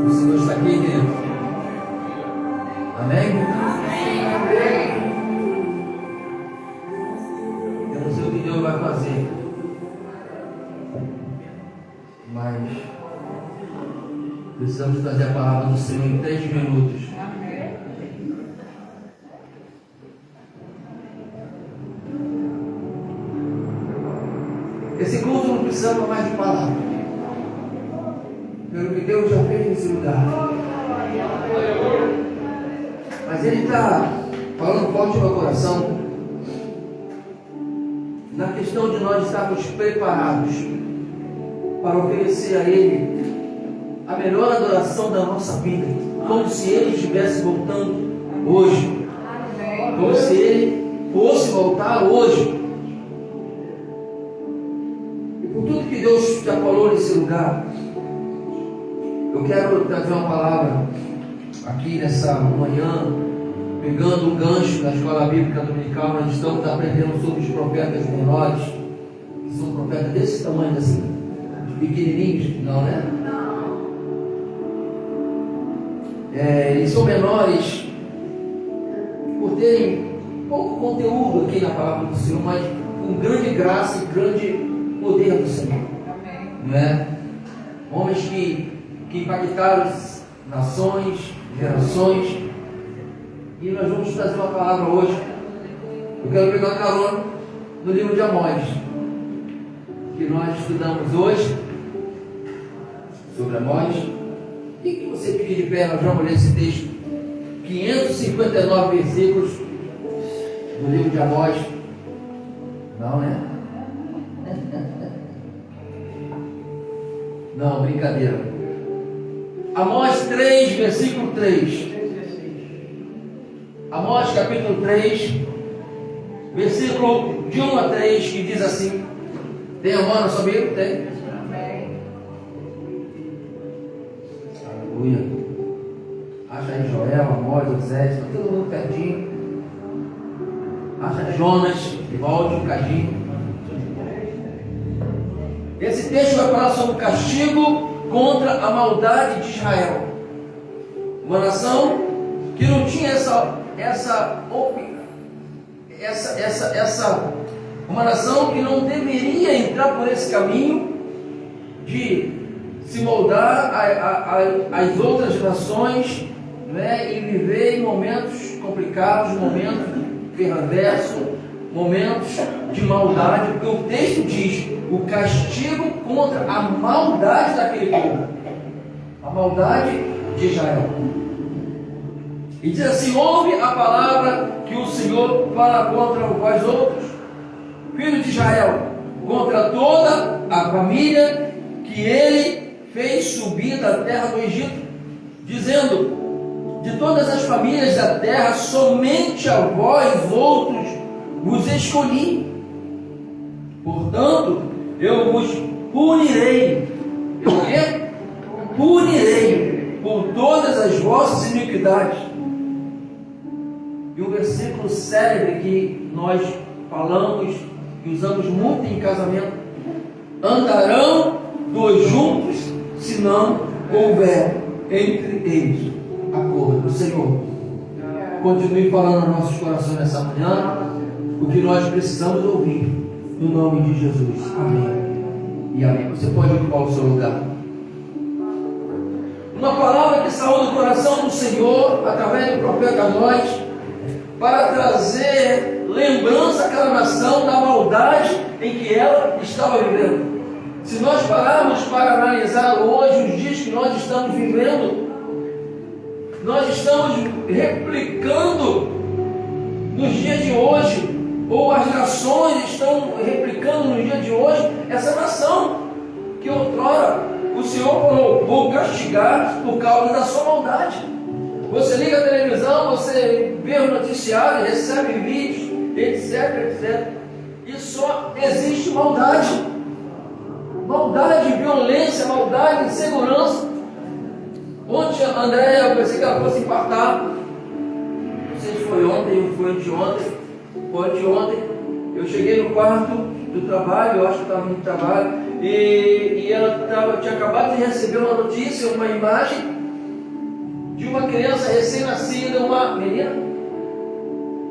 O Senhor está aqui dentro. Amém? Eu não sei o que Deus vai fazer, mas precisamos trazer a palavra do Senhor em 3 minutos. Esse culto não precisa mais de palavra, pelo que Deus já fez nesse lugar. Mas Ele está falando forte no meu coração na questão de nós estarmos preparados para oferecer a Ele a melhor adoração da nossa vida, como se Ele estivesse voltando hoje, como se Ele fosse voltar hoje. E por tudo que Deus já falou nesse lugar, eu quero trazer uma palavra aqui nessa manhã, pegando um gancho da escola bíblica dominical. Nós estamos aprendendo sobre os profetas menores, que são profetas desse tamanho assim, pequenininhos, não, né? Eles são menores por terem pouco conteúdo aqui na palavra do Senhor, mas com grande graça e grande poder do Senhor. Não é? Homens que impactaram nações, gerações. E nós vamos trazer uma palavra hoje. Eu quero pegar carona no livro de Amós, que nós estudamos hoje, sobre Amós. E que você fique de pé, nós vamos ler esse texto, 559 versículos do livro de Amós. Não, né? Não, brincadeira. Amós 3, versículo 3. Amós capítulo 3, versículo de 1 a 3, que diz assim. Tem a mão na sua Bíblia? Tem? Aleluia. Acha aí Joel, Amós, Osés, está todo mundo pertinho. Acha Jonas, volte um cadinho. Esse texto vai falar sobre o castigo contra a maldade de Israel. Uma nação que não tinha uma nação que não deveria entrar por esse caminho de se moldar às outras nações, né, e viver em momentos complicados, momentos perversos, momentos de maldade, porque o texto diz o castigo contra a maldade daquele povo, a maldade de Israel. E diz assim: ouve a palavra que o Senhor fala contra vós outros, filhos de Israel, contra toda a família que ele fez subir da terra do Egito, dizendo: de todas as famílias da terra, somente a vós outros vos escolhi. Portanto, eu vos punirei. Eu o quê? Punirei por todas as vossas iniquidades. E um versículo célebre que nós falamos e usamos muito em casamento: andarão dois juntos se não houver entre eles acordo. O Senhor continue falando nos nossos corações nessa manhã o que nós precisamos ouvir, no nome de Jesus. Amém e amém. Você pode ocupar o seu lugar. Uma palavra que saiu do coração do Senhor através do profeta Amós, para trazer lembrança àquela nação da maldade em que ela estava vivendo. Se nós pararmos para analisar hoje os dias que nós estamos vivendo, nós estamos replicando nos dias de hoje, ou as nações estão replicando nos dias de hoje, essa nação que outrora o Senhor falou: vou castigar por causa da sua maldade. Você liga a televisão, você vê o noticiário, recebe vídeos, etc, etc. E só existe maldade. Maldade, violência, maldade, insegurança. Ontem a Andréia, eu pensei que ela fosse infartar. Não sei se foi ontem ou foi anteontem. Eu cheguei no quarto do trabalho, eu acho que estava no trabalho. E ela tinha acabado de receber uma notícia, uma imagem de uma criança recém-nascida, uma menina,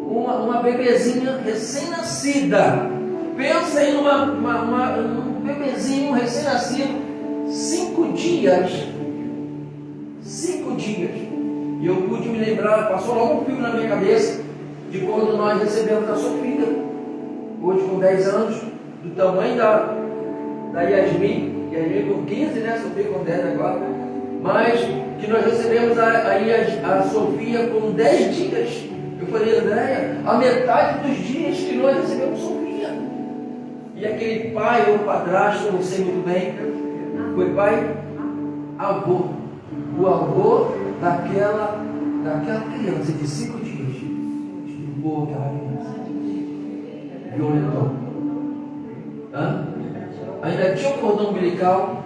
uma bebezinha recém-nascida. Pensa em um bebezinho recém-nascido, 5 dias. 5 dias. E eu pude me lembrar, passou logo um filme na minha cabeça, de quando nós recebemos a Sofia, hoje com 10 anos, do tamanho da Yasmin com 15, né? Sofia com 10 agora. Mas que nós recebemos a Sofia com 10 dias. Eu falei, Andréia, a metade dos dias que nós recebemos Sofia. E aquele pai ou padrasto, eu não sei muito bem, foi pai, avô. O avô daquela criança de 5 dias. Estuprou aquela criança. Violentou. Ainda tinha um cordão umbilical.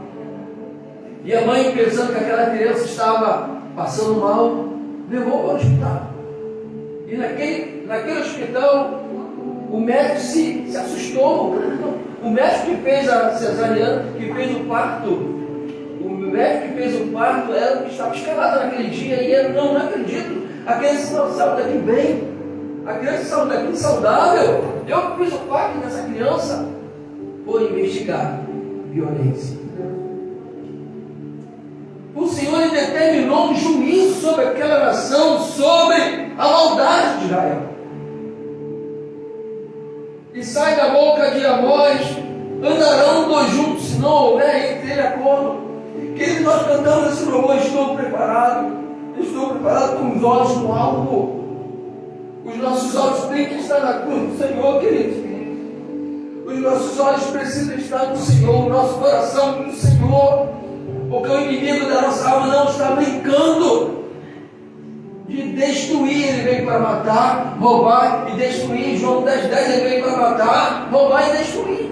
E a mãe, pensando que aquela criança estava passando mal, levou para o hospital. E naquele hospital, o médico se assustou. O médico que fez a cesariana, que fez o parto, era o que estava escalado naquele dia. E ele, não acredito, a criança saiu daqui bem, a criança saiu daqui saudável. Eu fiz o parto dessa criança. Foi investigar violência. O Senhor determinou um juízo sobre aquela nação, sobre a maldade de Israel. E sai da boca de Amós, andarão 2 juntos, se não houver entre ele acordo. Queridos, nós cantamos esse louvor, estou preparado com os olhos no alvo. Os nossos olhos têm que estar na cruz do Senhor, queridos. Os nossos olhos precisam estar no Senhor, o nosso coração no Senhor, porque o inimigo da nossa alma não está brincando de destruir. Ele veio para matar, roubar e destruir. João 10:10, ele veio para matar, roubar e destruir.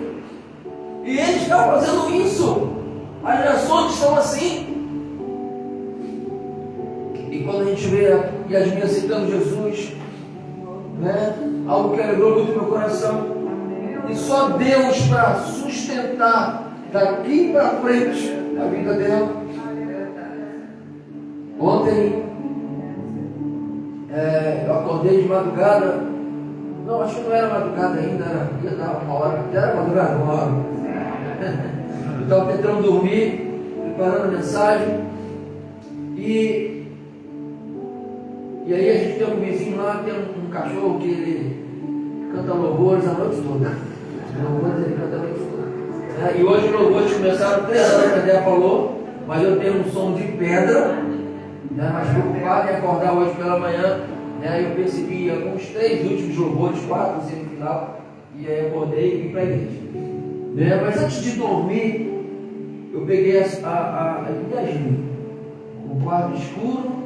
E ele está fazendo isso. As nações estão assim. E quando a gente vê Yasmin aceitando Jesus, né, algo que alegrou muito meu coração. E só Deus para sustentar daqui para frente a vida dela. Ontem eu acordei de madrugada. Não, acho que não era madrugada ainda, ia dar 1 hora. Já era madrugada, 1 hora. Eu estava tentando dormir, preparando a mensagem. E aí a gente tem um vizinho lá, tem um cachorro que ele canta louvores a noite toda. Louvores ele canta a noite toda. E hoje os louvores começaram 3 horas, que a Débora falou, mas eu tenho um som de pedra, mas preocupado em acordar hoje pela manhã. Eu percebi alguns 3 últimos louvores, 4 assim no final, e aí acordei e vim para a igreja. Mas antes de dormir, eu peguei a Yasmin, com o quarto escuro,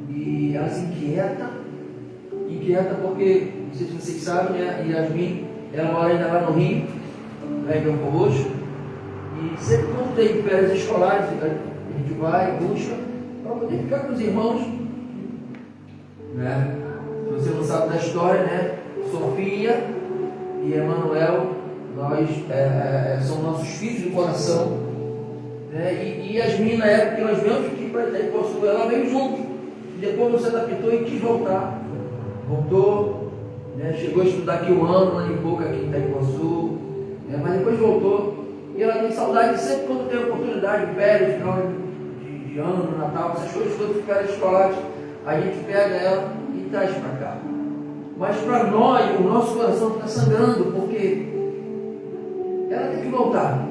e ela se inquieta porque, não sei se vocês sabem, Yasmin, ela mora ainda lá no Rio, lá em Belfor Roxo, e sempre quando tem férias escolares, a gente vai, busca, para poder ficar com os irmãos. Se você não sabe da história, Sofia e Emanuel, nós são nossos filhos de coração. E Yasmin, na época que nós viemos aqui para Itaipuaçu, ela veio junto. Depois não se adaptou e quis voltar. Voltou, chegou a estudar aqui 1 ano, 1 ano e pouco aqui em Itaipuaçu, mas depois voltou. E ela tem saudade sempre quando tem oportunidade, férias, final de ano, no Natal, essas coisas todas, férias escolares, a gente pega ela e traz para cá. Mas para nós, o nosso coração está sangrando, porque ela tem que voltar.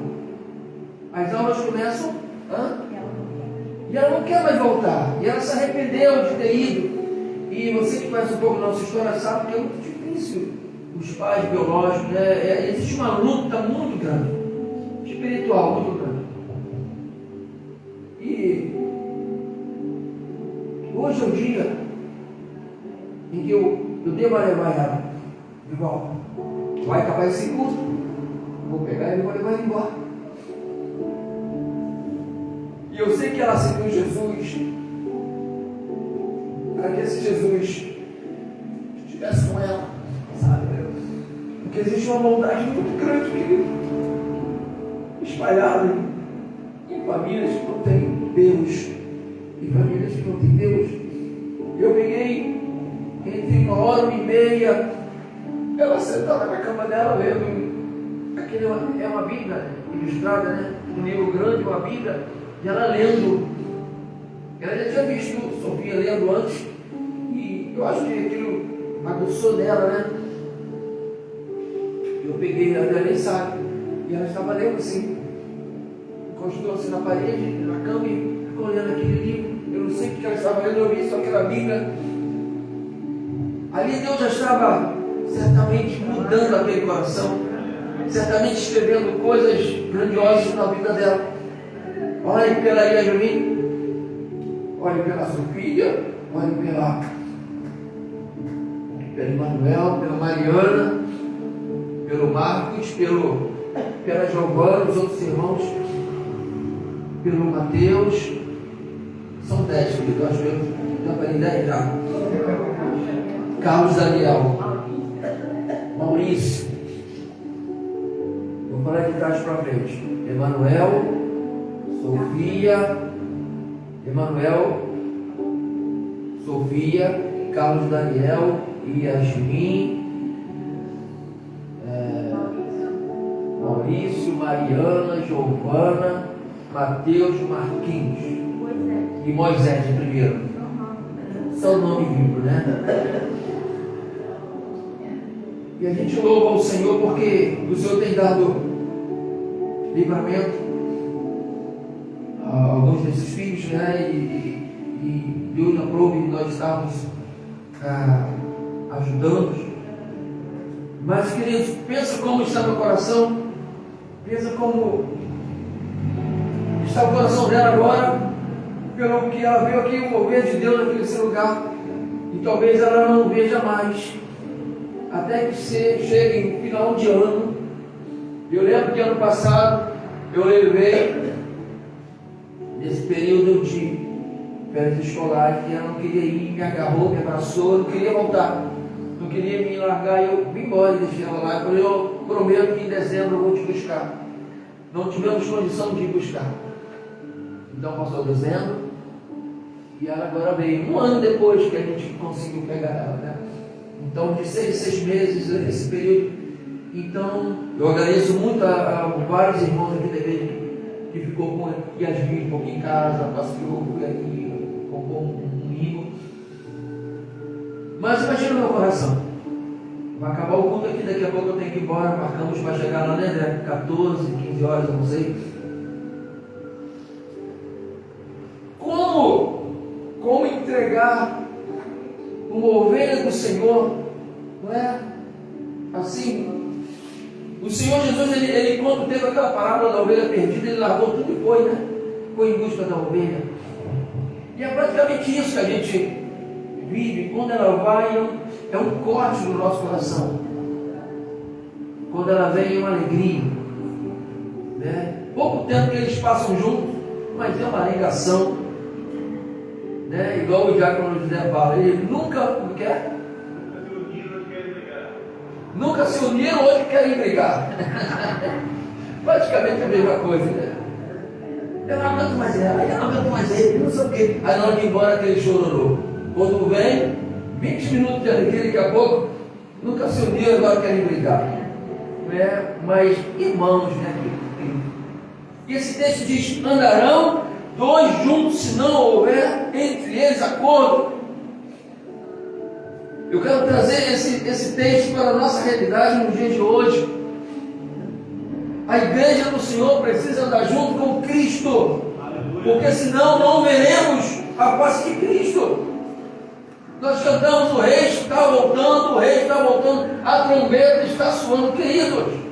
As aulas começam, e ela não quer mais voltar, e ela se arrependeu de ter ido. E você que conhece um pouco da nossa história sabe que é muito difícil os pais biológicos, existe uma luta muito grande, espiritual muito grande. E hoje é o dia em que eu devo levar ela de volta. Vai acabar esse culto, vou pegar e vou levar ela embora. E eu sei que ela aceitou Jesus, para que esse Jesus estivesse com ela, sabe? Porque existe uma maldade muito grande, querido. espalhado em famílias que não têm Deus, em famílias que não têm Deus. Eu peguei entre 1h30, ela sentada na cama dela, lendo, aquele é uma Bíblia ilustrada, né? Um livro grande, uma Bíblia, e ela lendo. Ela já tinha visto Sofia lendo antes, e eu acho que aquilo aguçou nela, né? Eu peguei, ela nem sabe, e ela estava lendo assim, encostou-se na parede, na cama, e ficou olhando aquele livro. Eu não sei o que ela estava lendo, eu vi só aquela Bíblia. Ali Deus já estava certamente mudando aquele coração, certamente escrevendo coisas grandiosas na vida dela. Olhe pela Yasmin, olhe pela Sofia, olhe pelo Emanuel, pela Mariana, pelo Marcos, pela Giovana, os outros irmãos, pelo Mateus. São 10, querido, eu acho que eu não falei 10 já. Carlos Daniel, Maurício, vou falar de trás para frente. Emanuel, Sofia, Carlos Daniel, Yasmin, Maurício, Mariana, Giovana, Mateus, Marquinhos e Moisés primeiro. São nome vivo, né? E a gente louva ao Senhor porque o Senhor tem dado livramento a alguns desses filhos, né? E Deus aprove que nós estamos ajudando. Mas, queridos, pensa como está meu coração, pensa como está o coração dela agora, pelo que ela viu aqui, o mover de Deus naquele lugar, e talvez ela não veja mais, até que chegue em final de ano. Eu lembro que ano passado eu levei, nesse período de férias escolares, que ela não queria ir, me agarrou, me abraçou, não queria voltar, não queria me largar, e eu vim embora e deixei ela lá. Eu falei, eu prometo que em dezembro eu vou te buscar. Não tivemos condição de ir buscar. Então passou dezembro, e ela agora veio, um ano depois que a gente conseguiu pegar ela, né? Então, de 6 meses, esse período. Então, eu agradeço muito a vários irmãos aqui da igreja que ficou com Yasmin um pouquinho em casa, passeou aqui, comprou um livro. Mas imagina o meu coração. Vai acabar o culto aqui, daqui a pouco eu tenho que ir embora. Marcamos para chegar lá, né? 14, 15 horas, eu não sei. Como entregar uma ovelha do Senhor, não é? Assim, o Senhor Jesus, ele quando teve aquela parábola da ovelha perdida, ele largou tudo e foi, né? Foi em busca da ovelha. E é praticamente isso que a gente vive. Quando ela vai, é um corte no nosso coração. Quando ela vem, é uma alegria, né? Pouco tempo que eles passam juntos, mas é uma ligação, né? Igual o diácono José fala, ele nunca quer. Nunca se uniram, hoje querem brigar. Praticamente a mesma coisa, né? Eu não aguento mais ela, eu não aguento mais ele, não sei o quê. Aí na hora de ir embora, aquele chororô. Quando vem, 20 minutos de alegria, daqui a pouco, nunca se uniram, agora querem brigar. Mas irmãos, né? E esse texto diz: andarão 2 juntos, se não houver entre eles acordo. Eu quero trazer esse texto para a nossa realidade no dia de hoje. A igreja do Senhor precisa andar junto com Cristo, porque senão não veremos a face de Cristo. Nós cantamos: o rei está voltando, o rei está voltando, a trombeta está soando, queridos.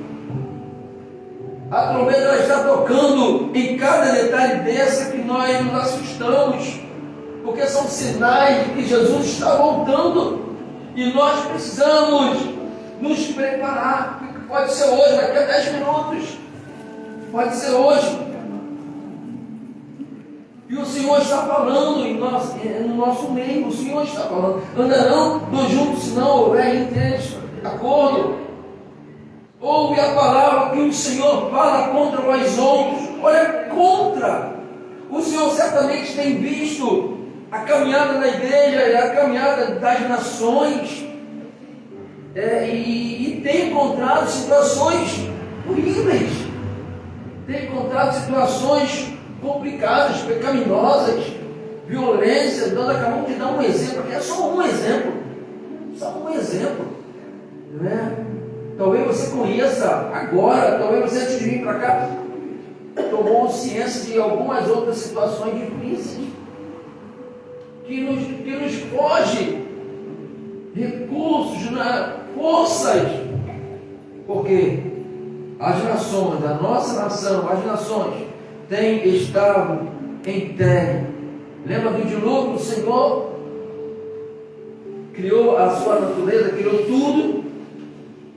A trombeta ela está tocando em cada detalhe dessa que nós nos assustamos, porque são sinais de que Jesus está voltando. E nós precisamos nos preparar. Pode ser hoje, daqui a 10 minutos. Pode ser hoje. E o Senhor está falando no nosso meio. O Senhor está falando: andarão 2 juntos, se não houver entre eles acordo. ouve a palavra que o Senhor fala contra vós outros. Olha, contra. O Senhor certamente tem visto a caminhada da igreja e a caminhada das nações, e tem encontrado situações horríveis, tem encontrado situações complicadas, pecaminosas, violência. Acabamos de dar um exemplo aqui, é só um exemplo, né? Talvez você conheça agora, talvez você antes de vir para cá tomou ciência de algumas outras situações difíceis que nos foge recursos, forças, porque as nações, a nossa nação, as nações têm estado entregue. Lembra do dilúvio? O Senhor criou a sua natureza, criou tudo,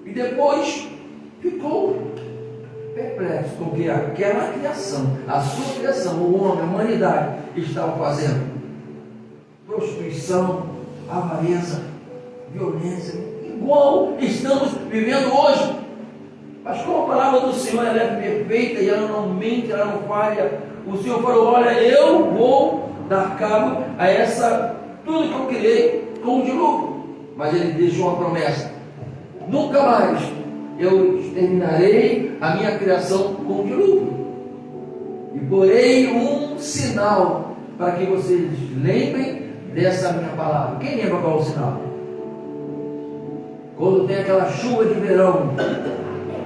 e depois ficou perplexo com o que aquela criação, a sua criação, o homem, a humanidade, estava fazendo. Prostituição, avareza, violência, igual estamos vivendo hoje. Mas como a palavra do Senhor ela é perfeita e ela não mente, ela não falha, o Senhor falou: olha, eu vou dar cabo a tudo que eu criei com o dilúvio. Mas ele deixou uma promessa: nunca mais eu exterminarei a minha criação com o dilúvio, e porei um sinal para que vocês lembrem dessa minha palavra. Quem lembra qual é o sinal? Quando tem aquela chuva de verão,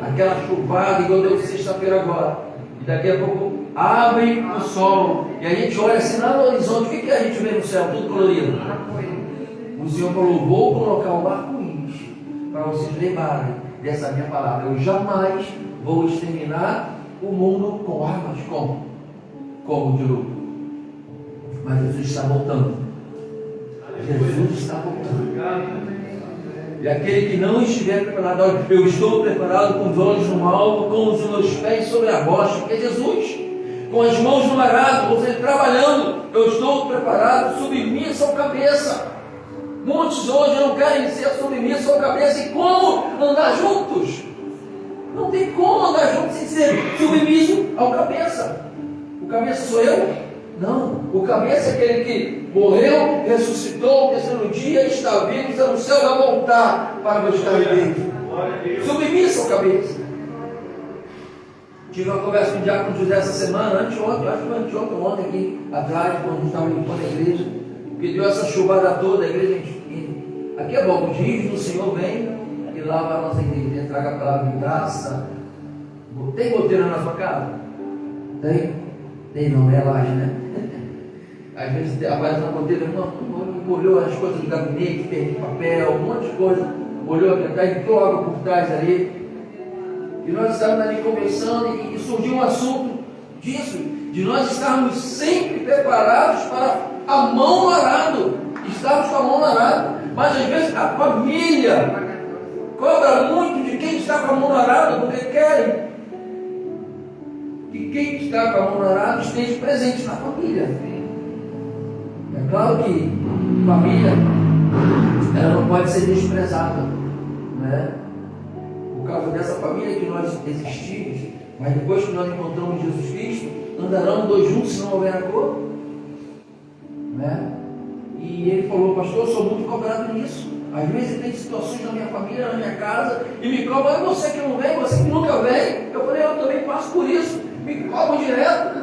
aquela chuvada, igual deu sexta-feira agora, e daqui a pouco abre o sol, e a gente olha assim lá no horizonte, o que a gente vê no céu? Tudo colorido. O Senhor falou: vou colocar um arco-íris para vocês lembrarem dessa minha palavra. Eu jamais vou exterminar o mundo com armas como o dilúvio. Mas Jesus está voltando. Jesus está voltando. E aquele que não estiver preparado, olha, eu estou preparado com os olhos no alvo, com os meus pés sobre a rocha, que é Jesus, com as mãos no arado, ou seja, trabalhando, eu estou preparado, submisso ao cabeça. Muitos hoje não querem ser submissos ao cabeça. E como andar juntos? Não tem como andar juntos sem ser submisso ao cabeça. O cabeça sou eu? Não. O cabeça é aquele que morreu, ressuscitou, o terceiro dia, está vivo, está no céu, vai voltar para buscar o Deus. Submisso ao cabeça. Tive uma conversa com o diácono José essa semana, anteontem, acho que foi anteontem, ontem aqui atrás, quando a gente estava limpando a igreja, que deu essa chuvada toda, a igreja, aqui é bom, os rios do Senhor vem e lava a nossa igreja, traga a palavra de graça. Tem goteira na sua casa? Tem? Tem não, é laje, né? Às vezes aparece uma goteira, molhou as coisas do gabinete, perdeu papel, um monte de coisa, molhou aqui atrás, entrou água por trás ali. E nós estávamos ali conversando e surgiu um assunto disso, de nós estarmos sempre preparados para a mão no arado. Estamos com a mão no arado, mas às vezes a família cobra muito de quem está com a mão no arado, porque querem que quem está com a mão no arado esteja presente na família. É claro que família ela não pode ser desprezada, né? Por causa dessa família que nós existimos, mas depois que nós encontramos Jesus Cristo, andarão dois juntos se não houver acordo, né? E ele falou: pastor, eu sou muito cobrado nisso. Às vezes tem situações na minha família, na minha casa, e me cobram: você que não vem, você que nunca vem. Eu falei: eu também passo por isso. Me cobram direto,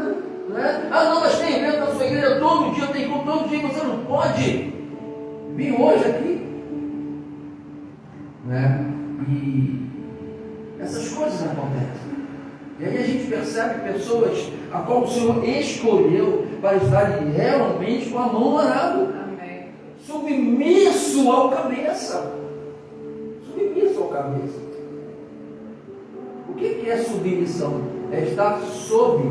né? Ah não, mas tem evento na sua igreja todo dia, tem culto todo dia, você não pode vir hoje aqui, né? E essas coisas acontecem. E aí a gente percebe pessoas a qual o Senhor escolheu para estarem realmente com a mão no arado, submisso ao cabeça. Submisso ao cabeça. O que é submissão? É estar sob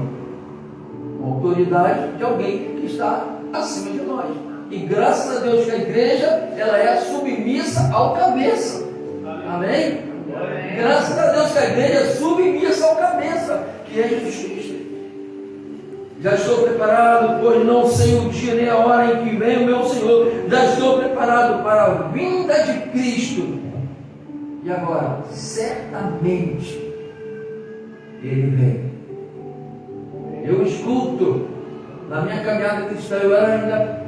a autoridade de alguém que está acima de nós. E graças a Deus que a igreja ela é submissa ao cabeça. Amém? Graças a Deus que a igreja é submissa ao cabeça, que é Jesus Cristo. Já estou preparado, pois não sei o dia nem a hora em que vem o meu Senhor. Já estou preparado para a vinda de Cristo. E agora, certamente, Ele vem. Eu escuto, na minha caminhada cristã, eu era ainda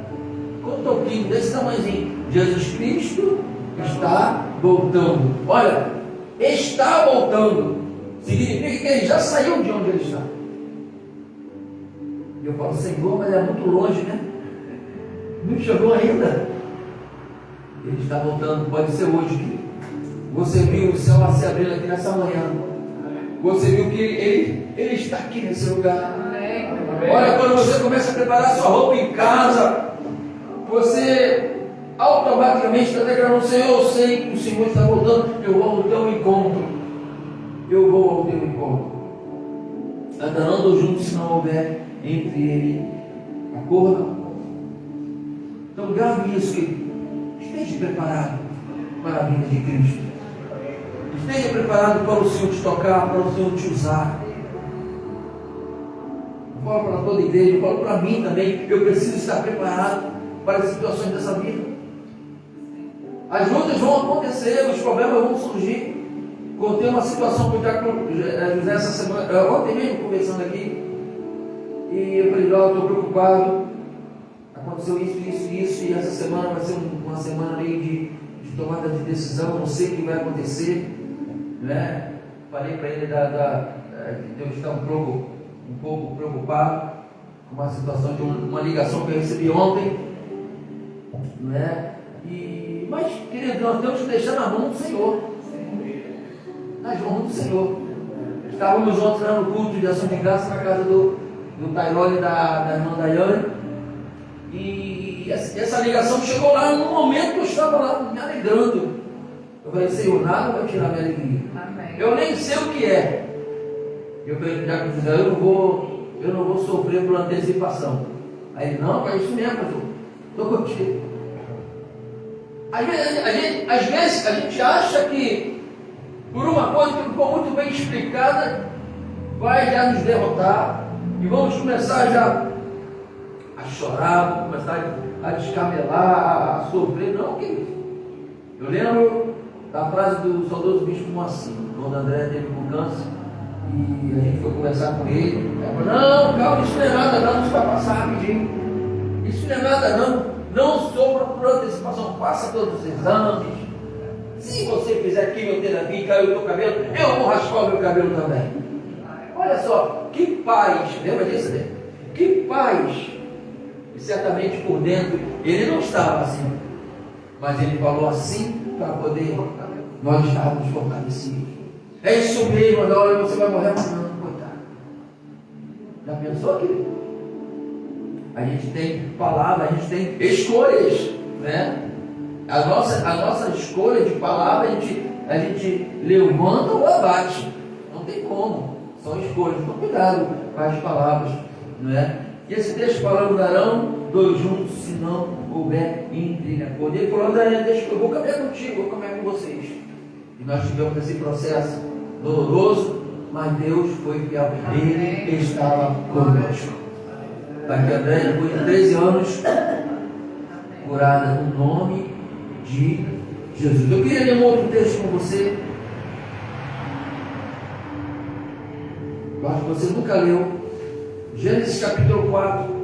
com um toquinho desse tamanhozinho. Jesus Cristo está voltando. Olha, está voltando. Significa que Ele já saiu de onde Ele está. E eu falo, Senhor, mas é muito longe, né? Não chegou ainda. Ele está voltando, pode ser hoje. Você viu o céu se abrindo aqui nessa manhã. Você viu que Ele está aqui nesse lugar. Olha, quando você começa a preparar sua roupa em casa, você automaticamente está declarando, Senhor, eu sei que o Senhor está voltando, eu vou ao teu encontro. Eu vou ao teu encontro. Andando juntos se não houver entre ele acordo. Então grave isso, querido. Esteja preparado para a vinda de Cristo. Esteja preparado para o Senhor te tocar, para o Senhor te usar. Eu falo para toda a igreja, eu falo para mim também. Eu preciso estar preparado para as situações dessa vida. As lutas vão acontecer, os problemas vão surgir. Contei uma situação com o José essa semana, ontem mesmo conversando aqui. E eu falei, ó, estou preocupado. Aconteceu isso, e essa semana vai ser uma semana meio de tomada de decisão, não sei o que vai acontecer, né? Falei para ele de eu estar um pouco preocupado com uma situação de uma ligação que eu recebi ontem, né? Mas, querido, nós temos que deixar na mão do Senhor, nas mãos do Senhor. Estávamos ontem lá no culto de ação de graça na casa do Tairone e da irmã Daiane. E essa ligação chegou lá no momento que eu estava lá me alegrando. Eu falei, Senhor, nada vai tirar minha alegria. Amém. Eu nem sei o que é. Eu falei, já que eu fizer, eu não vou sofrer por antecipação. Aí ele, não, é isso mesmo, pastor. Estou contigo. Às vezes a gente acha que por uma coisa que não ficou muito bem explicada, vai já nos derrotar. E vamos começar já a chorar, vamos começar a descabelar, a sofrer. Não, querido. Eu lembro da frase do saudoso bispo Moacir, quando André teve com câncer, e a gente foi conversar com ele. Ele falou, não, calma, isso não é nada não, isso vai passar rapidinho. Isso não é nada não sofra por antecipação, faça todos os exames. Se você fizer quimioterapia e caiu o teu cabelo, eu vou raspar o meu cabelo também. Olha só, que paz, lembra disso, né? Que paz. E certamente por dentro ele não estava assim, mas ele falou assim para poder nós estarmos fortalecidos. É isso mesmo, olha, você vai morrer amanhã, coitado. Já pensou, querido? A gente tem palavra, a gente tem escolhas, né? A nossa escolha de palavra, a gente levanta ou abate. Não tem como. São escolhas. Então cuidado com as palavras, não é? E esse texto falando, darão dois juntos, se não houver intriga. Ele falou, André, deixa que eu vou caminhar contigo, vou caminhar com vocês. E nós tivemos esse processo doloroso, mas Deus foi fiel. Ele estava conosco. Daqui a André, depois de 13 anos, curada no nome de Jesus. Eu queria ler um outro texto com você. Eu acho que você nunca leu. Gênesis capítulo 4.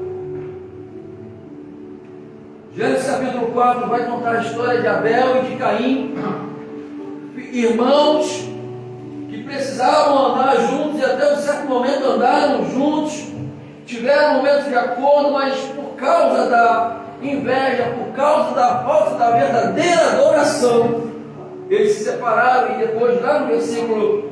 Gênesis capítulo 4 vai contar a história de Abel e de Caim, irmãos que precisavam andar juntos e até um certo momento andaram juntos, tiveram momentos de acordo, mas por causa da inveja, por causa da falta da verdadeira adoração, eles se separaram. E depois, lá no versículo,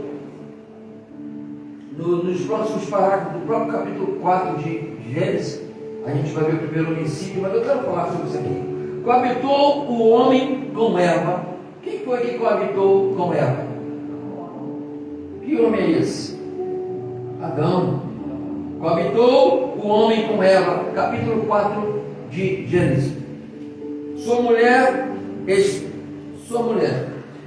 nos próximos parágrafos do próprio capítulo 4 de Gênesis, a gente vai ver o primeiro homicídio, mas eu quero falar sobre isso aqui. Coabitou o homem com Eva. Quem foi que coabitou com Eva? Que homem é esse? Adão. Coabitou o homem com Eva, capítulo 4 de Gênesis. Sua mulher,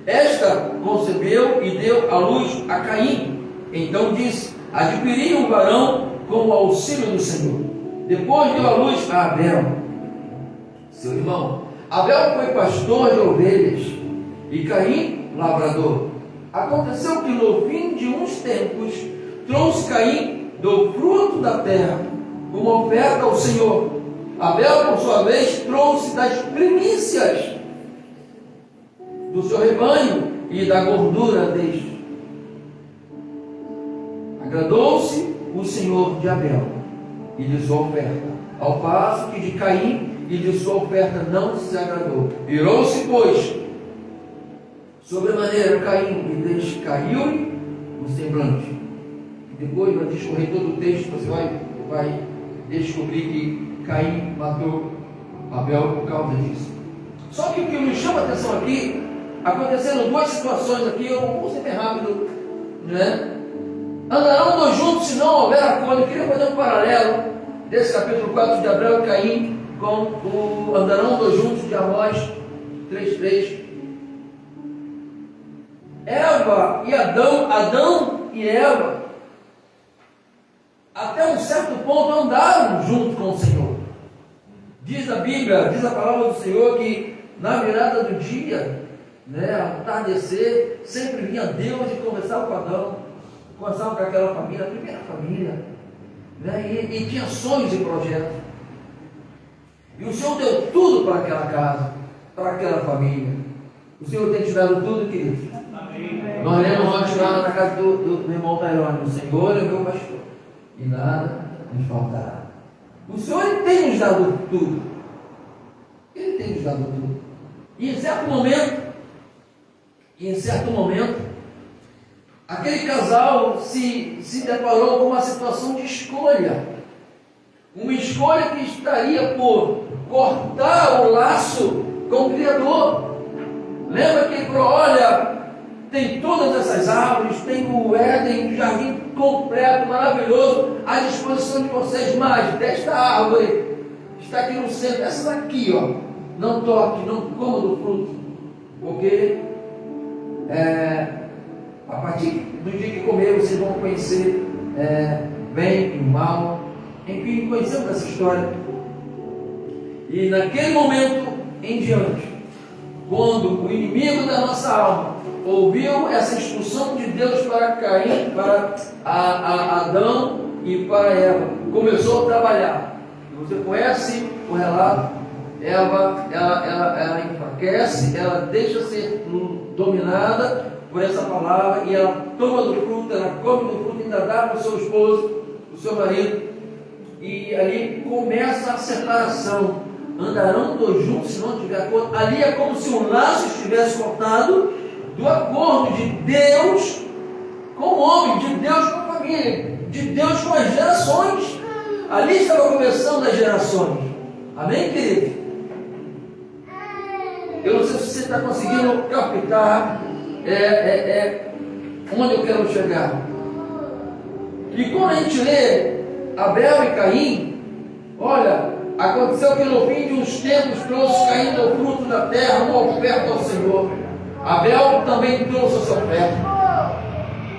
esta concebeu e deu à luz a Caim. Então disse, adquiri um varão com o auxílio do Senhor. Depois deu à luz a Abel, seu irmão. Abel foi pastor de ovelhas, e Caim lavrador. Aconteceu que no fim de uns tempos trouxe Caim do fruto da terra uma oferta ao Senhor. Abel, por sua vez, trouxe das primícias do seu rebanho e da gordura deste. Agradou-se o Senhor de Abel e de sua oferta, ao passo que de Caim e de sua oferta não se agradou. Virou-se, pois, sobremaneira Caim e descaiu-lhe o semblante. Depois vai discorrer todo o texto, você vai descobrir que Caim matou Abel por causa disso. Só que o que me chama a atenção aqui, acontecendo duas situações aqui, eu vou ser bem rápido, né? Andarão dois juntos se não houver acordo. Eu queria fazer um paralelo desse capítulo 4 de Abel e Caim com o andarão dois juntos de Amós 3:3. Eva e Adão e Eva, até um certo ponto, andaram junto com o Senhor. Diz a Bíblia, diz a palavra do Senhor, que na virada do dia, ao entardecer, sempre vinha Deus e conversava com Adão, conversava com aquela família, a primeira família, e tinha sonhos e projetos. E o Senhor deu tudo para aquela casa, para aquela família. O Senhor tem te dado tudo, queridos. Amém. Nós lemos ontem lá na casa do irmão Tairone: o Senhor é meu pastor e nada nos faltará. O Senhor tem nos dado tudo. Ele tem nos dado tudo. E em certo momento, aquele casal se deparou com uma situação de escolha. Uma escolha que estaria por cortar o laço com o Criador. Lembra que ele falou: olha, tem todas essas árvores, tem o Éden, o jardim completo, maravilhoso, à disposição de vocês, mas desta árvore está aqui no centro, essa daqui, não toque, não coma do fruto, porque a partir do dia que comer, vocês vão conhecer bem e mal. Enfim, conhecemos essa história. E naquele momento em diante, quando o inimigo da nossa alma ouviu essa instrução de Deus para Caim, para Adão e para Eva, começou a trabalhar. Você conhece o relato? Eva, ela enfraquece, ela deixa ser dominada por essa palavra, e ela toma do fruto, ela come do fruto, ainda dá para o seu esposo, o seu marido, e ali começa a separação. Andarão dois juntos se não tiver acordo. Ali é como se um laço estivesse cortado do acordo de Deus com o homem, de Deus com a família, de Deus com as gerações. Ali estava começando as gerações. Amém, querido? Eu não sei se você está conseguindo captar onde eu quero chegar. E quando a gente lê Abel e Caim, olha, aconteceu que no fim de uns tempos trouxe Caim do fruto da terra uma oferta ao Senhor. Abel também trouxe a sua oferta.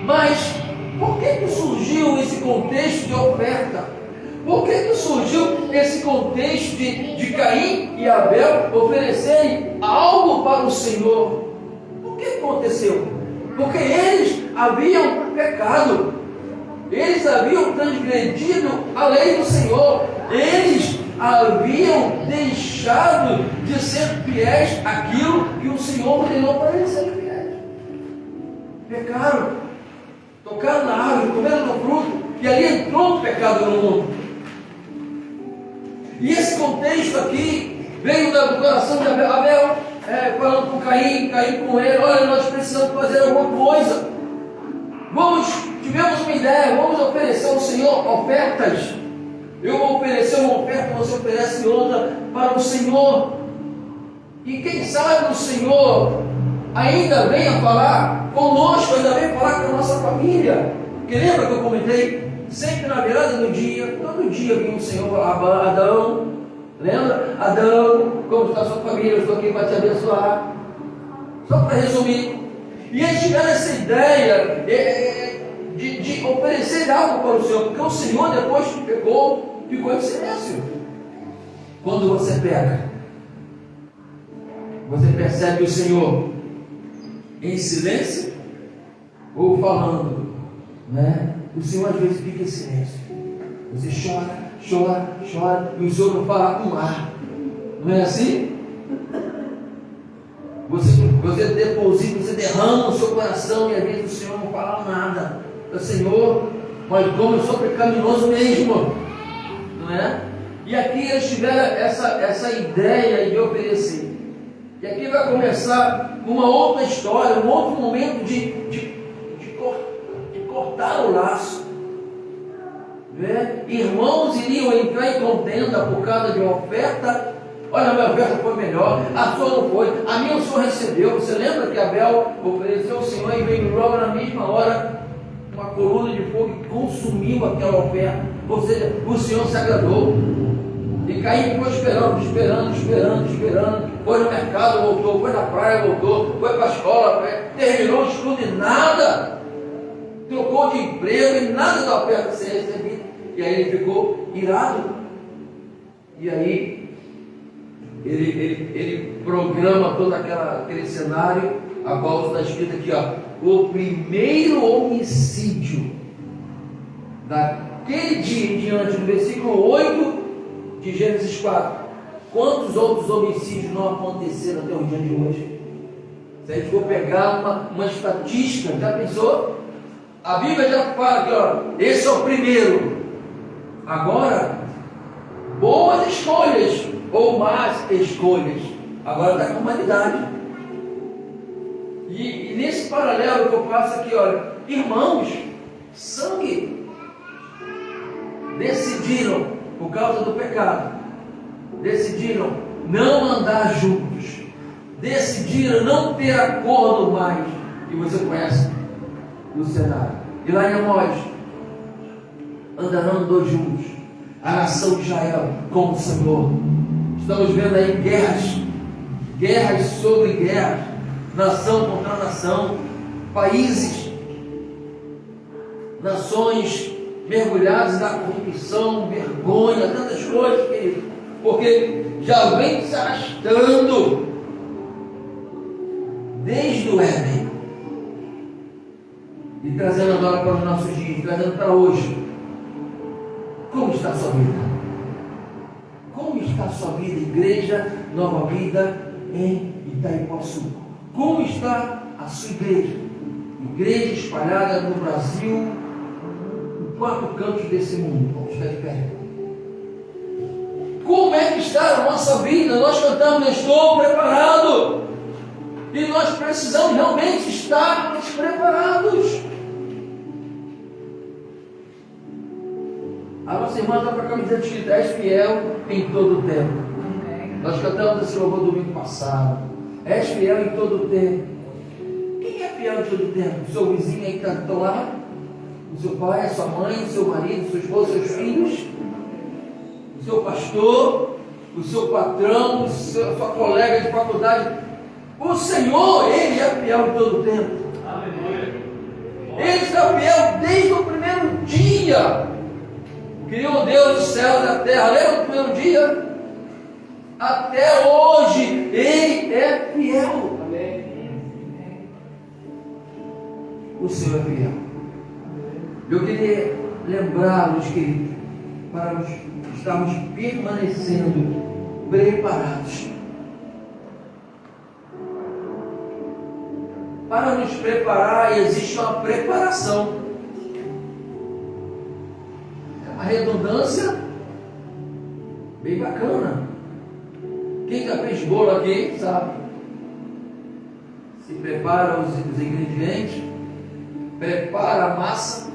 Mas por que surgiu esse contexto de oferta? Por que surgiu esse contexto de Caim e Abel oferecerem algo para o Senhor? Por que aconteceu? Porque eles haviam pecado. Eles haviam transgredido a lei do Senhor. Eles haviam deixado de ser fiéis àquilo que o Senhor ordenou para eles serem fiéis. Pecaram, tocaram na árvore, comeram no fruto, e ali entrou o pecado no mundo. E esse contexto aqui veio do coração de Abel, falando com Caim com ele: olha, nós precisamos fazer alguma coisa. Tivemos uma ideia, vamos oferecer ao Senhor ofertas. Eu vou oferecer uma oferta, você oferece outra para o Senhor. E quem sabe o Senhor ainda venha falar conosco, ainda venha falar com a nossa família. Porque lembra que eu comentei? Sempre na virada do dia, todo dia vinha o Senhor falar: Adão, lembra? Adão, como está a sua família? Eu estou aqui para te abençoar. Só para resumir. E eles tiveram essa ideia de oferecer algo para o Senhor, porque o Senhor, depois que pecou, ficou em silêncio. Quando você peca, você percebe o Senhor. em silêncio ou falando, né? O Senhor às vezes fica em silêncio. Você chora, chora, chora, e o Senhor não fala com ar. Não é assim? Você deposita, você derrama o seu coração e às vezes o Senhor não fala nada. O Senhor, mas como eu sou pecaminoso mesmo, não é? E aqui eles tiveram essa ideia de oferecer. E aqui vai começar uma outra história, um outro momento de cortar o laço. Né? Irmãos iriam entrar em contenda por causa de uma oferta. Olha, a minha oferta foi melhor, a sua não foi, a minha o Senhor recebeu. Você lembra que Abel ofereceu ao Senhor e veio logo na mesma hora uma coluna de fogo que consumiu aquela oferta? Ou seja, o Senhor se agradou. E Caim ficou esperando. Foi no mercado, voltou, foi na praia, voltou, foi para a escola, terminou o estudo e nada. Trocou de emprego e nada da oferta ser recebida. E aí ele ficou irado. E aí ele programa todo aquele cenário, a qual está escrito aqui, ó, o primeiro homicídio daquele dia em diante, no versículo 8 de Gênesis 4. Quantos outros homicídios não aconteceram até o dia de hoje? Se a gente for pegar uma estatística, já pensou? A Bíblia já fala que, ó, esse é o primeiro. Agora, boas escolhas ou más escolhas, agora está com a humanidade. E nesse paralelo que eu faço aqui, olha, irmãos, sangue, decidiram, por causa do pecado, decidiram não andar juntos, decidiram não ter acordo mais. E você conhece o cenário. E lá em Amós, andarão dois juntos, a nação de Israel com o Senhor. Estamos vendo aí guerras sobre guerras, nação contra nação, países, nações mergulhadas na corrupção, vergonha, tantas coisas, querido, porque já vem se arrastando desde o Éden e trazendo agora para os nossos dias, trazendo para hoje. Como está a sua vida? Como está a sua vida, igreja Nova Vida em Itaipuaçu? Como está a sua igreja? Igreja espalhada no Brasil, em 4 cantos desse mundo. Vamos ficar de pé. Como é que está a nossa vida? Nós cantamos, estou preparado. E nós precisamos realmente estar preparados. A nossa irmã está para a camiseta escrita: és fiel em todo o tempo. Nós cantamos esse louvor domingo passado. És fiel em todo o tempo. Quem é fiel em todo o tempo? O seu vizinho aí que está do lado? O seu pai, a sua mãe, o seu marido, sua esposa, seus filhos? O seu pastor? O seu patrão? A sua colega de faculdade? O Senhor, Ele é fiel em todo o tempo. Aleluia. Ele está fiel desde o primeiro dia. Criou Deus do céu e da terra. Lembra do primeiro dia? Até hoje, Ele é fiel. O Senhor é fiel. Eu queria lembrá-los, queridos, para nós estarmos permanecendo preparados. Para nos preparar, existe uma preparação. É uma redundância bem bacana. Quem já fez bolo aqui sabe. Se prepara os ingredientes, prepara a massa,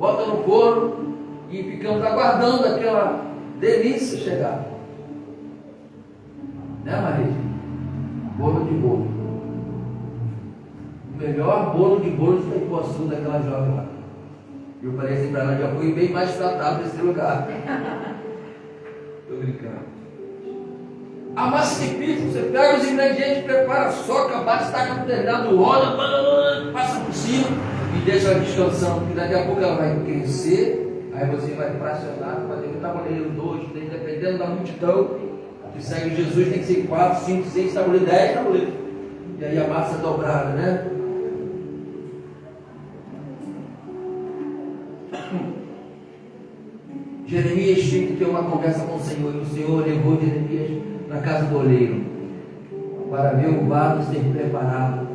bota no forno e ficamos aguardando aquela delícia chegar. Né, Maria? Bolo de bolo. O melhor bolo de Itaipuaçu daquela jovem lá. Eu falei assim para ela: já fui bem mais tratado nesse lugar. Estou brincando. A massa de pizza, você pega os ingredientes, prepara, soca, bate, taca no telhado, óleo, passa por cima e deixa ela descansando, porque daqui a pouco ela vai crescer, aí você vai fracionar, fazer um tabuleiro, 2, 3, dependendo da multidão que segue Jesus, tem que ser 4, 5, 6 tabuleiros, 10 tabuleiros. E E aí a massa dobrada, né? Jeremias tinha que ter uma conversa com o Senhor, e o Senhor levou Jeremias para a casa do oleiro para ver o vaso ser preparado.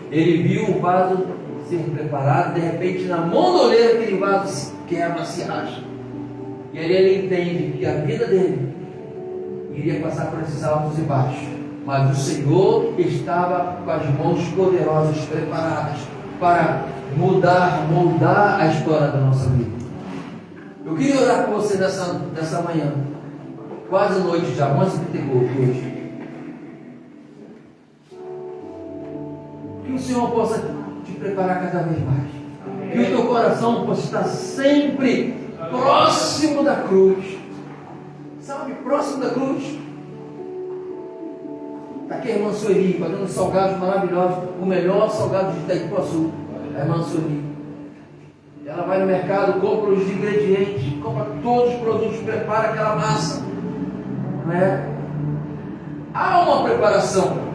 Ele viu o vaso ser preparado, de repente na mão do oleiro aquele vaso se quebra, se racha. E aí ele entende que a vida dele iria passar por esses altos e baixos, mas o Senhor estava com as mãos poderosas preparadas para moldar a história da nossa vida. Eu queria orar com você nessa manhã, quase noite já, 11h30 hoje. Que o Senhor possa te preparar cada vez mais. Amém. Que o teu coração possa estar sempre próximo da cruz. Sabe, próximo da cruz. Está aqui a irmã Sueli, fazendo salgados maravilhosos. O melhor salgado de Itaipuaçu, a irmã Sueli. Ela vai no mercado, compra os ingredientes, compra todos os produtos, prepara aquela massa. Não é? Há uma preparação.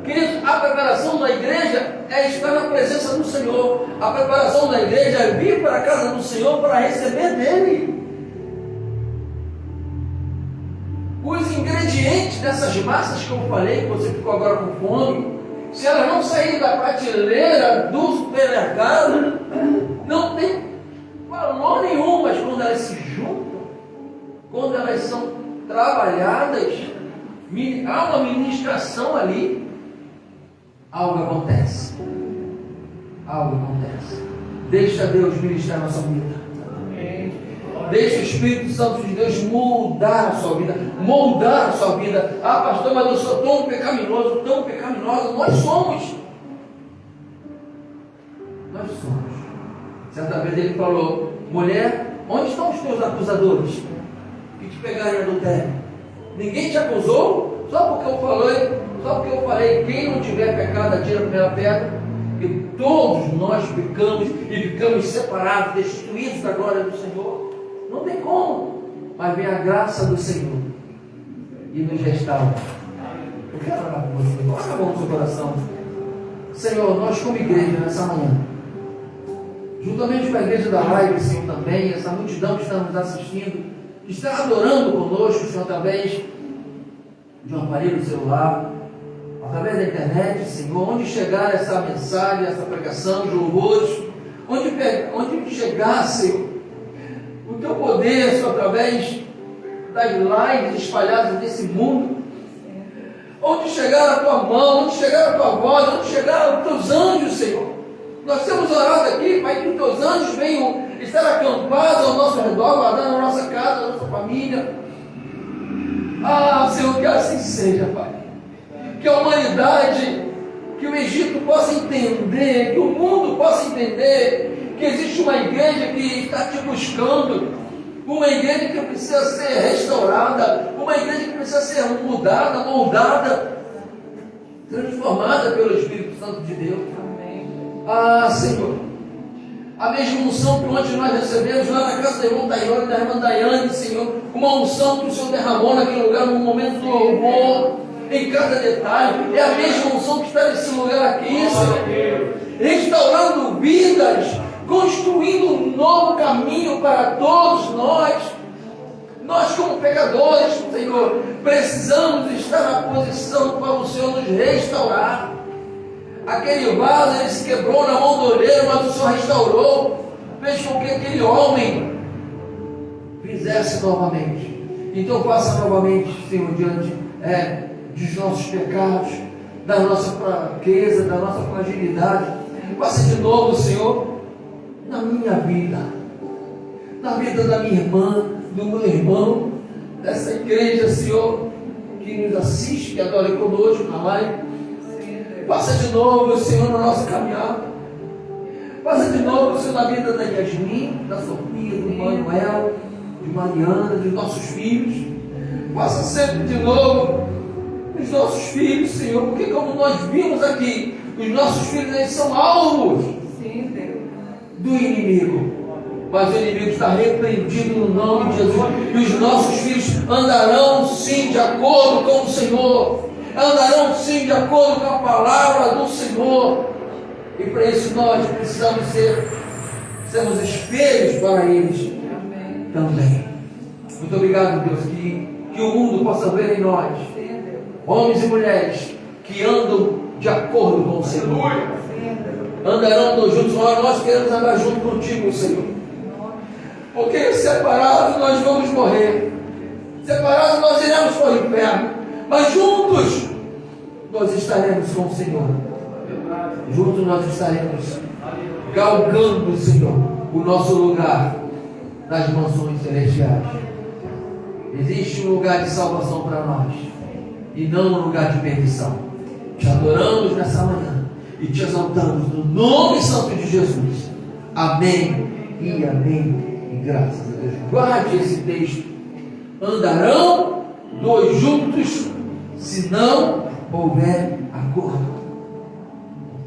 Queridos, a preparação da igreja é estar na presença do Senhor. A preparação da igreja é vir para a casa do Senhor para receber dele. Os ingredientes dessas massas que eu falei, que você ficou agora com fome, se elas não saírem da prateleira do supermercado, não tem valor nenhum, mas quando elas se juntam, quando elas são trabalhadas, há uma ministração ali, algo acontece. Algo acontece. Deixa Deus ministrar a nossa vida. Deixa o Espírito Santo de Deus moldar a sua vida, moldar a sua vida. Ah, pastor, mas eu sou tão pecaminoso, tão pecaminosa. Nós somos. Nós somos. Certa vez ele falou: mulher, onde estão os teus acusadores que te pegaram em adultério? Ninguém te acusou? Só porque eu falei, quem não tiver pecado, atira a primeira pedra. Porque todos nós pecamos e ficamos separados, destituídos da glória do Senhor. Não tem como, mas vem a graça do Senhor e nos restaura. Eu quero orar com você. Coloca a mão no seu coração. Senhor, nós como igreja nessa manhã, juntamente com a igreja da live, Senhor, também, essa multidão que está nos assistindo, que está adorando conosco, Senhor, através de um aparelho celular, através da internet, Senhor, onde chegar essa mensagem, essa pregação, de louvores, onde chegar, Senhor, o teu poder, Senhor, através das lives espalhadas nesse mundo, onde chegar a tua mão, onde chegar a tua voz, onde chegar os teus anjos, Senhor. Nós temos orado aqui, Pai, que os teus anjos venham estar acampados ao nosso redor, guardando a nossa casa, a nossa família. Ah, Senhor, que assim seja, Pai. Que a humanidade, que o Egito possa entender, que o mundo possa entender que existe uma igreja que está te buscando, uma igreja que precisa ser restaurada, uma igreja que precisa ser mudada, moldada, transformada pelo Espírito Santo de Deus. Amém. Ah, Senhor, a mesma unção que ontem nós recebemos lá na casa da irmã Daiane, da irmã Daiane, Senhor, uma unção que o Senhor derramou naquele lugar, no momento do louvor, em cada detalhe, é a mesma unção que está nesse lugar aqui, Senhor, restaurando vidas, construindo um novo caminho para todos nós. Nós como pecadores, Senhor, precisamos estar na posição para o Senhor nos restaurar. Aquele vaso, ele se quebrou na mão do oleiro, mas o Senhor restaurou, fez com que aquele homem fizesse novamente. Então faça novamente, Senhor, diante dos nossos pecados, da nossa fraqueza, da nossa fragilidade. Faça de novo, Senhor, na minha vida, na vida da minha irmã, do meu irmão, dessa igreja, Senhor, que nos assiste, que adora conosco na live. Faça de novo, Senhor, na nossa caminhada. Faça de novo, Senhor, na vida da Yasmin, da Sofia, do Manuel, de Mariana, dos nossos filhos. Faça sempre de novo nos nossos filhos, Senhor, porque como nós vimos aqui, os nossos filhos, eles são alvos do inimigo, mas o inimigo está repreendido no nome de Jesus, e os nossos filhos andarão sim de acordo com o Senhor. andarão sim de acordo com a palavra do Senhor. E para isso nós precisamos sermos espelhos para eles também. Muito obrigado, Deus, que o mundo possa ver em nós homens e mulheres que andam de acordo com o Senhor. Andarão juntos. Nós queremos andar junto contigo, Senhor. Porque separados nós vamos morrer. Separados nós iremos para o inferno. Mas juntos nós estaremos com o Senhor. Juntos nós estaremos galgando, Senhor, o nosso lugar nas mansões celestiais. Existe um lugar de salvação para nós e não um lugar de perdição. Te adoramos nessa manhã e te exaltamos no nome santo de Jesus. Amém e amém. E graças a Deus. Guarde esse texto. Andarão dois juntos se não houver acordo.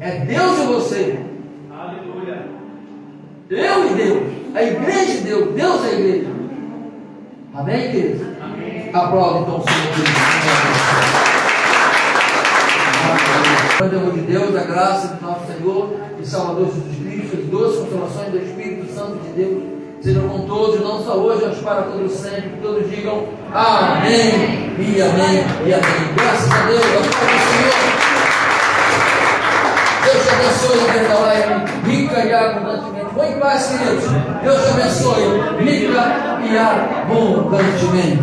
É Deus e você. Aleluia. Eu e Deus. A igreja e Deus. Deus é a igreja. Amém, queridos? Amém. Aplaude então o Senhor. O amor de Deus, a graça de nosso Senhor e Salvador Jesus Cristo, as doces consolações do Espírito Santo de Deus sejam com todos, não só hoje, mas para todos sempre. Que todos digam amém e amém e amém. Graças a Deus, a paz do Senhor. Deus te abençoe, querida live, rica e abundantemente. Vou em paz, queridos. Deus te abençoe, rica e abundantemente.